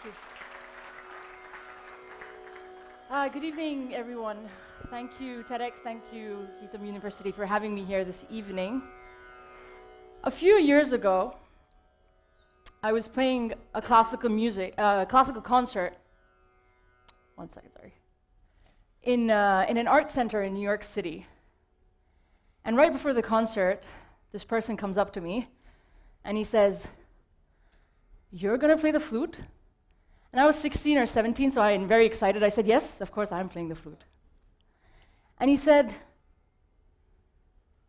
you. Good evening, everyone. Thank you, TEDx. Thank you, Geetham University, for having me here this evening. A few years ago, I was playing a classical concert. One second, sorry. In an art center in New York City. And right before the concert, this person comes up to me, and he says, "You're going to play the flute?" And I was 16 or 17, so I'm very excited. I said, "Yes, of course, I'm playing the flute." And he said,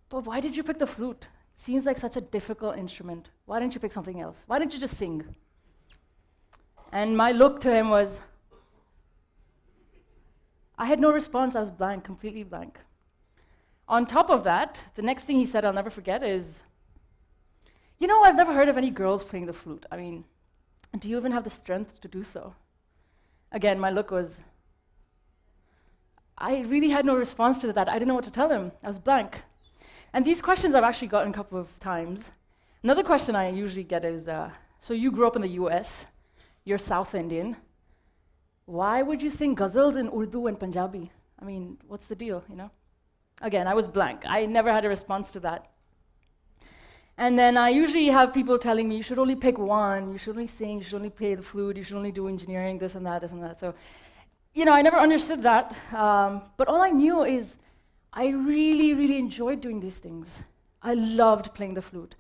"But why did you pick the flute? It seems like such a difficult instrument. Why didn't you pick something else? Why didn't you just sing?" And my look to him was, I had no response. I was blank, completely blank. On top of that, the next thing he said, I'll never forget, is, "You know, I've never heard of any girls playing the flute. I mean, do you even have the strength to do so?" Again, my look was, I really had no response to that. I didn't know what to tell him. I was blank. And these questions I've actually gotten a couple of times. Another question I usually get is, so you grew up in the US, you're South Indian. Why would you sing ghazals in Urdu and Punjabi? I mean, what's the deal, you know? Again, I was blank. I never had a response to that. And then I usually have people telling me, you should only pick one, you should only sing, you should only play the flute, you should only do engineering, this and that, this and that. So, you know, I never understood that. But all I knew is I really, really enjoyed doing these things. I loved playing the flute.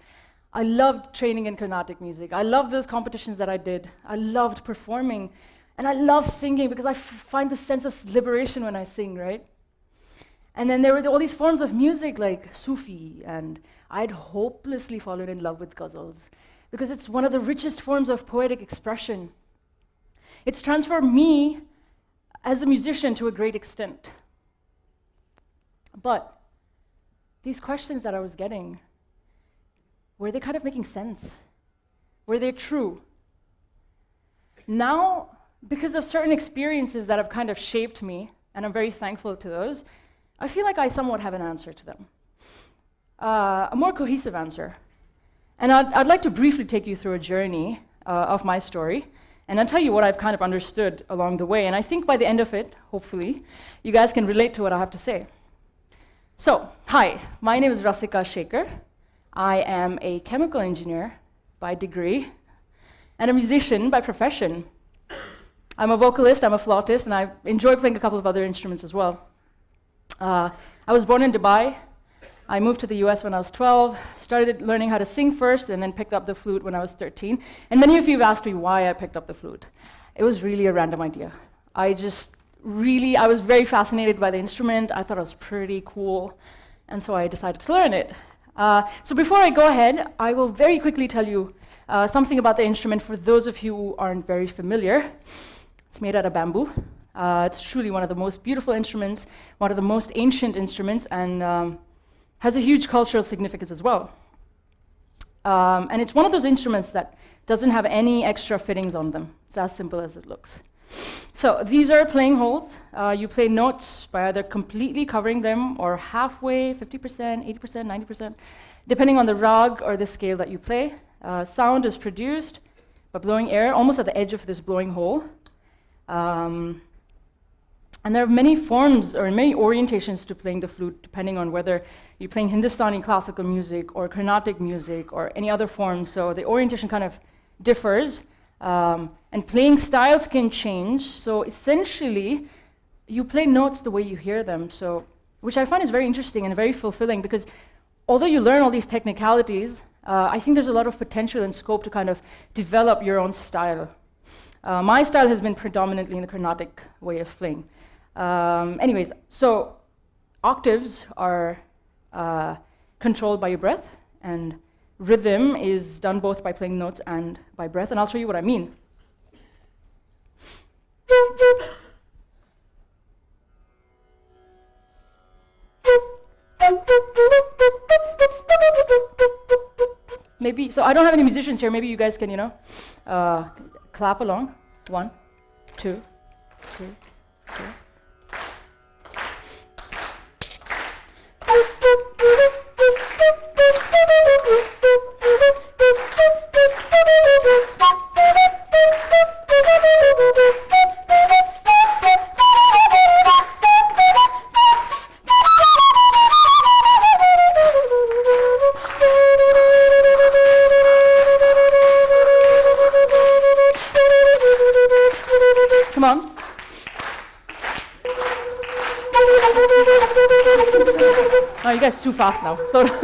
I loved training in Carnatic music. I loved those competitions that I did. I loved performing. And I love singing because I find the sense of liberation when I sing, right? And then there were all these forms of music like Sufi, and I'd hopelessly fallen in love with ghazals because it's one of the richest forms of poetic expression. It's transformed me as a musician to a great extent. But these questions that I was getting, were they kind of making sense? Were they true? Now, because of certain experiences that have kind of shaped me, and I'm very thankful to those, I feel like I somewhat have an answer to them. A more cohesive answer. And I'd like to briefly take you through a journey of my story, and I'll tell you what I've kind of understood along the way. And I think by the end of it, hopefully, you guys can relate to what I have to say. So, hi, my name is Rasika Shekhar. I am a chemical engineer by degree, and a musician by profession. I'm a vocalist, I'm a flautist, and I enjoy playing a couple of other instruments as well. I was born in Dubai. I moved to the US when I was 12, started learning how to sing first, and then picked up the flute when I was 13. And many of you have asked me why I picked up the flute. It was really a random idea. I was very fascinated by the instrument. I thought it was pretty cool, and so I decided to learn it. So before I go ahead, I will very quickly tell you something about the instrument for those of you who aren't very familiar. It's made out of bamboo. It's truly one of the most beautiful instruments, one of the most ancient instruments, and has a huge cultural significance as well. And it's one of those instruments that doesn't have any extra fittings on them. It's as simple as it looks. So these are playing holes. You play notes by either completely covering them or halfway, 50%, 80%, 90%, depending on the rag or the scale that you play. Sound is produced by blowing air almost at the edge of this blowing hole. And there are many forms or many orientations to playing the flute, depending on whether you're playing Hindustani classical music or Carnatic music or any other form. So the orientation kind of differs. And playing styles can change. So essentially, you play notes the way you hear them, which I find is very interesting and very fulfilling, because although you learn all these technicalities, I think there's a lot of potential and scope to kind of develop your own style. My style has been predominantly in the Carnatic way of playing. Anyways, so octaves are controlled by your breath, and rhythm is done both by playing notes and by breath, and I'll show you what I mean. Maybe, so I don't have any musicians here, maybe you guys can, clap along. 1, 2, 3, 4. No, you guys too fast now. Slow down.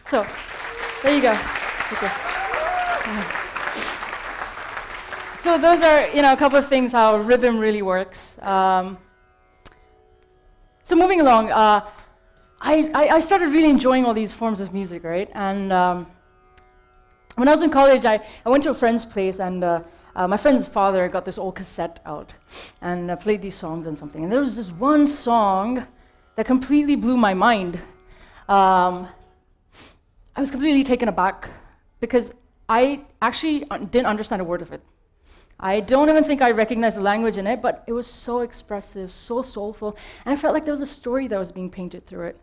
So, there you go. Okay. So those are, a couple of things how rhythm really works. So moving along, I started really enjoying all these forms of music, right? And when I was in college, I went to a friend's place, and my friend's father got this old cassette out and played these songs and something. And there was this one song that completely blew my mind. I was completely taken aback because I actually didn't understand a word of it. I don't even think I recognized the language in it, but it was so expressive, so soulful, and I felt like there was a story that was being painted through it.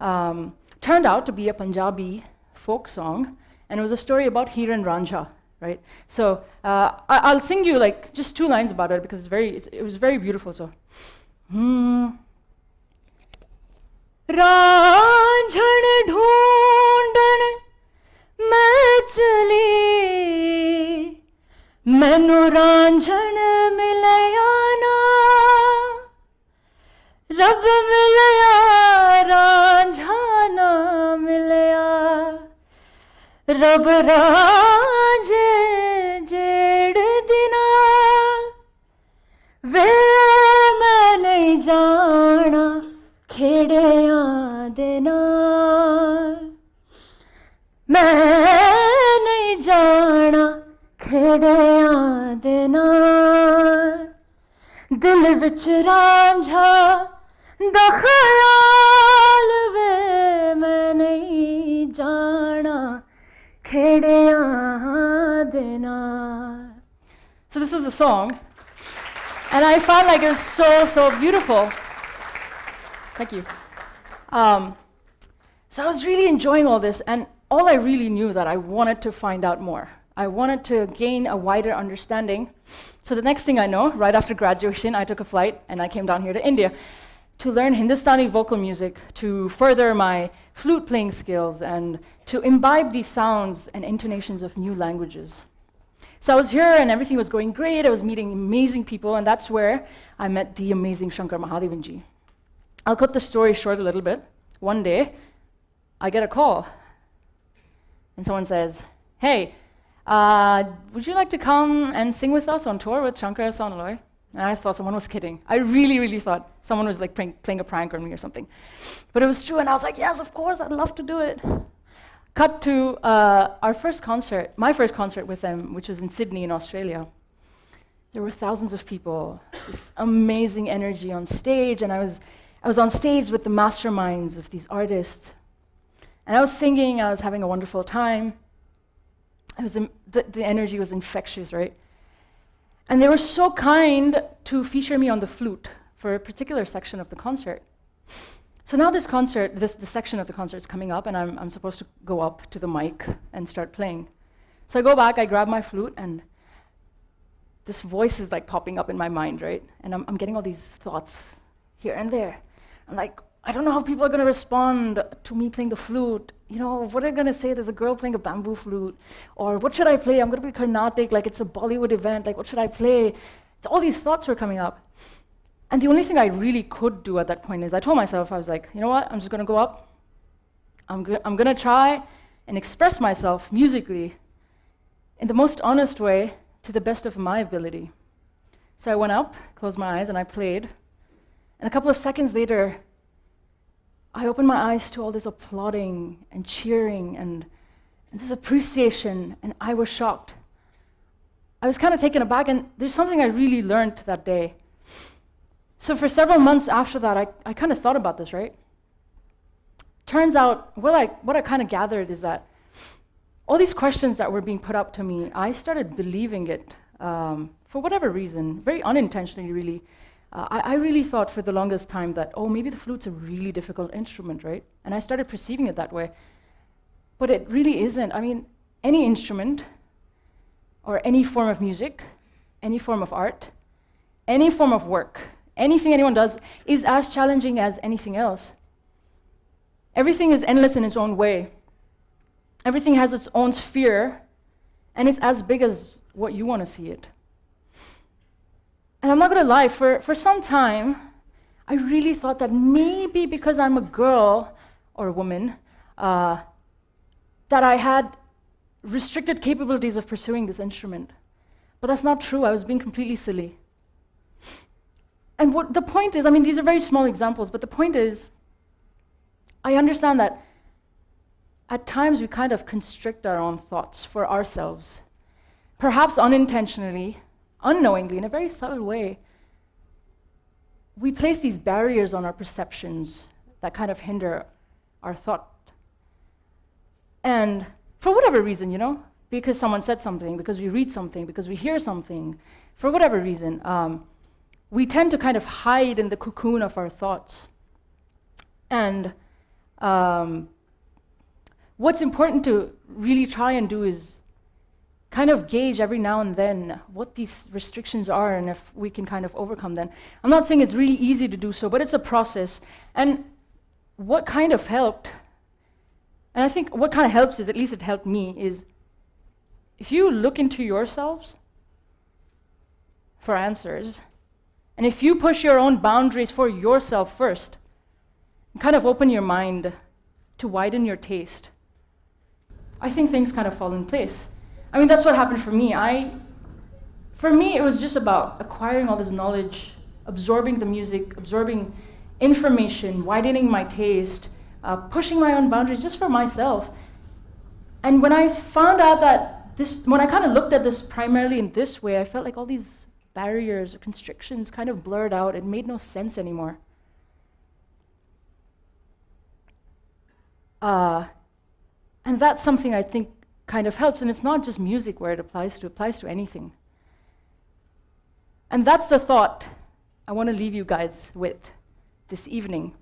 Turned out to be a Punjabi folk song, and it was a story about Heer and Ranjha, right? So I'll sing you like just 2 lines about it because it was very beautiful. So, Ranjhan dhoondan main chali, मैनू रांझण मिलया ना, रब मिलया रांझा ना मिलया, रब रांझे Z दिना वे मैं नहीं जाना खेड़ियां दे नाल, मैं नहीं जाना खेड़ियां दे नाल, दिल विच रांझा दा ख्याल वे मैं नहीं जाना खेड़ियां दे नाल. So this is the song, and I found like it was so beautiful. Thank you. So I was really enjoying all this, and all I really knew that I wanted to find out more. I wanted to gain a wider understanding. So the next thing I know, right after graduation, I took a flight and I came down here to India to learn Hindustani vocal music, to further my flute playing skills, and to imbibe these sounds and intonations of new languages. So I was here and everything was going great. I was meeting amazing people, and that's where I met the amazing Shankar Mahadevan ji. I'll cut the story short a little bit. One day, I get a call, and someone says, "Hey, would you like to come and sing with us on tour with Shankar Sonaloy?" And I thought someone was kidding. I really thought someone was like playing a prank on me or something. But it was true, and I was like, yes, of course, I'd love to do it. Cut to our first concert, my first concert with them, which was in Sydney in Australia. There were thousands of people, this amazing energy on stage, and I was on stage with the masterminds of these artists. And I was singing, I was having a wonderful time. The energy was infectious, right? And they were so kind to feature me on the flute for a particular section of the concert. So now this concert, this section of the concert is coming up, and I'm supposed to go up to the mic and start playing. So I go back, I grab my flute, and this voice is like popping up in my mind, right? And I'm getting all these thoughts here and there. I'm like, I don't know how people are going to respond to me playing the flute. What are they going to say? There's a girl playing a bamboo flute. Or what should I play? I'm going to be Carnatic, like it's a Bollywood event. Like, what should I play? So all these thoughts were coming up. And the only thing I really could do at that point is I told myself, I was like, you know what? I'm just going to go up. I'm going to try and express myself musically in the most honest way to the best of my ability. So I went up, closed my eyes, and I played. And a couple of seconds later, I opened my eyes to all this applauding and cheering and this appreciation, and I was shocked. I was kind of taken aback, and there's something I really learned that day. So for several months after that, I kind of thought about this, right? Turns out, what I kind of gathered is that all these questions that were being put up to me, I started believing it for whatever reason, very unintentionally, really. I really thought for the longest time that, oh, maybe the flute's a really difficult instrument, right? And I started perceiving it that way. But it really isn't. I mean, any instrument or any form of music, any form of art, any form of work, anything anyone does, is as challenging as anything else. Everything is endless in its own way. Everything has its own sphere, and it's as big as what you want to see it. And I'm not going to lie, for some time, I really thought that maybe because I'm a girl or a woman, that I had restricted capabilities of pursuing this instrument. But that's not true. I was being completely silly. And what the point is, I mean, these are very small examples, but the point is, I understand that at times we kind of constrict our own thoughts for ourselves, perhaps unintentionally, unknowingly, in a very subtle way. We place these barriers on our perceptions that kind of hinder our thought. And for whatever reason, you know, because someone said something, because we read something, because we hear something, for whatever reason, we tend to kind of hide in the cocoon of our thoughts. And what's important to really try and do is kind of gauge every now and then what these restrictions are and if we can kind of overcome them. I'm not saying it's really easy to do so, but it's a process. And what kind of helped, and I think what kind of helps is, at least it helped me, is if you look into yourselves for answers, and if you push your own boundaries for yourself first, and kind of open your mind to widen your taste, I think things kind of fall in place. I mean, that's what happened for me. For me, it was just about acquiring all this knowledge, absorbing the music, absorbing information, widening my taste, pushing my own boundaries just for myself. And when I found out that when I kind of looked at this primarily in this way, I felt like all these barriers or constrictions kind of blurred out. It made no sense anymore. And that's something I think kind of helps, and it's not just music where it applies to anything. And that's the thought I want to leave you guys with this evening.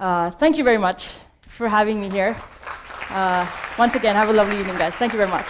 Thank you very much for having me here. Once again, have a lovely evening, guys. Thank you very much.